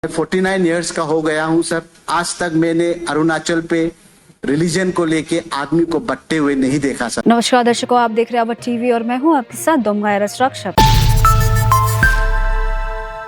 49 years का हो गया हूं सर। आज तक मैंने अरुणाचल पे रिलीजन को लेके आदमी को बटते हुए नहीं देखा सर। नमस्कार दर्शकों, आप देख रहे हैं अवध टीवी और मैं हूं आपके साथ दोंगा रक्षक।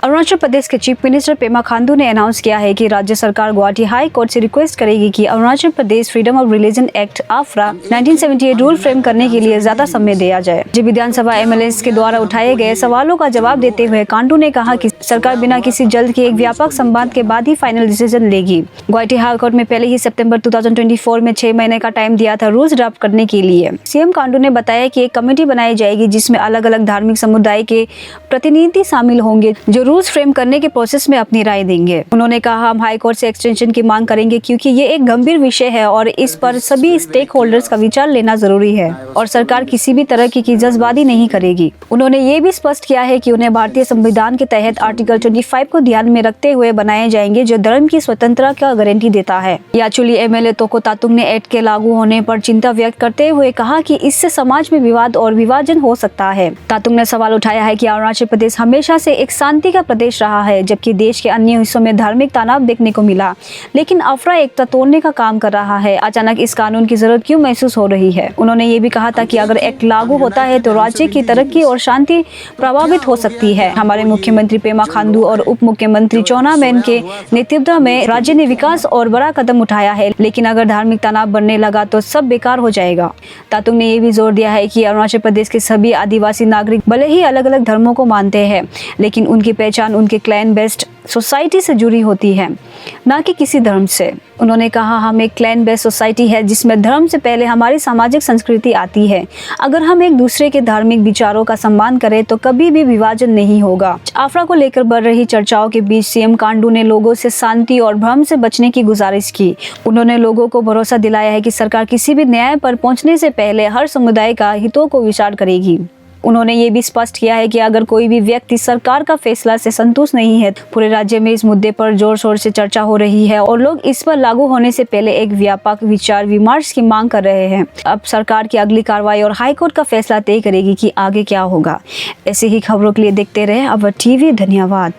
अरुणाचल प्रदेश के चीफ मिनिस्टर पेमा खांडू ने अनाउंस किया है कि राज्य सरकार गुवाहाटी हाई कोर्ट से रिक्वेस्ट करेगी कि Arunachal Pradesh freedom of religion act आफ्रा 1978 रूल फ्रेम करने के लिए ज्यादा समय दिया जाए। जब विधानसभा एमएलएस के द्वारा उठाए गए सवालों का जवाब देते हुए खांडू ने कहा कि सरकार बिना किसी जल्द के एक व्यापक संवाद के बाद ही फाइनल डिसीजन लेगी। गुवाहाटी हाई कोर्ट में पहले ही सितंबर 2024 में 6 महीने का टाइम दिया था रूल्स ड्राफ्ट करने के लिए। सीएम खांडू ने बताया कि एक कमेटी बनाई जाएगी जिसमें अलग अलग धार्मिक समुदाय के प्रतिनिधि शामिल होंगे जो रूल्स फ्रेम करने के प्रोसेस में अपनी राय देंगे। उन्होंने कहा, हम हाई कोर्ट से एक्सटेंशन की मांग करेंगे क्योंकि ये एक गंभीर विषय है और इस पर सभी स्टेक होल्डर्स का विचार लेना जरूरी है और सरकार किसी भी तरह की जज्बाती नहीं करेगी। उन्होंने ये भी स्पष्ट किया है कि उन्हें भारतीय संविधान के तहत आर्टिकल 25 को ध्यान में रखते हुए बनाए जाएंगे जो धर्म की स्वतंत्रता का गारंटी देता है। याचुली एमएलए तोको तातुंग ने एक्ट के लागू होने पर चिंता व्यक्त करते हुए कहा कि इससे समाज में विवाद और विभाजन हो सकता है। तातुंग ने सवाल उठाया है कि अरुणाचल प्रदेश हमेशा से एक शांति का प्रदेश रहा है जबकि देश के अन्य हिस्सों में धार्मिक तनाव देखने को मिला, लेकिन अफरा एकता तोड़ने का काम कर रहा है। अचानक इस कानून की जरूरत क्यों महसूस हो रही है? उन्होंने ये भी कहा था कि अगर एक्ट लागू होता है तो राज्य की तरक्की और शांति प्रभावित हो सकती है। हमारे मुख्यमंत्री पेमा खांडू और उप मुख्यमंत्री चौना मैन के नेतृत्व में राज्य ने विकास और बड़ा कदम उठाया है, लेकिन अगर धार्मिक तनाव बढ़ने लगा तो सब बेकार हो जाएगा। तातुंग ने ये भी जोर दिया है कि अरुणाचल प्रदेश के सभी आदिवासी नागरिक भले ही अलग अलग धर्मों को मानते हैं, लेकिन उनकी पहचान उनके क्लैन बेस्ड सोसाइटी से जुड़ी होती है, न कि किसी धर्म से। उन्होंने कहा, हम एक क्लैन बेस्ड सोसाइटी है जिसमें धर्म से पहले हमारी सामाजिक संस्कृति आती है। अगर हम एक दूसरे के धार्मिक विचारों का सम्मान करें तो कभी भी विभाजन नहीं होगा। आफ्रा को लेकर बढ़ रही चर्चाओं के बीच सीएम खांडू ने लोगों से शांति और भ्रम से बचने की गुजारिश की। उन्होंने लोगों को भरोसा दिलाया है कि सरकार किसी भी न्याय पर पहुंचने से पहले हर समुदाय का हितों को विचार करेगी। उन्होंने ये भी स्पष्ट किया है कि अगर कोई भी व्यक्ति सरकार का फैसला से संतुष्ट नहीं है, पूरे राज्य में इस मुद्दे पर जोर शोर से चर्चा हो रही है और लोग इस पर लागू होने से पहले एक व्यापक विचार विमर्श की मांग कर रहे हैं। अब सरकार की अगली कार्रवाई और हाईकोर्ट का फैसला तय करेगी कि आगे क्या होगा। ऐसे ही खबरों के लिए देखते रहे अवध टीवी। धन्यवाद।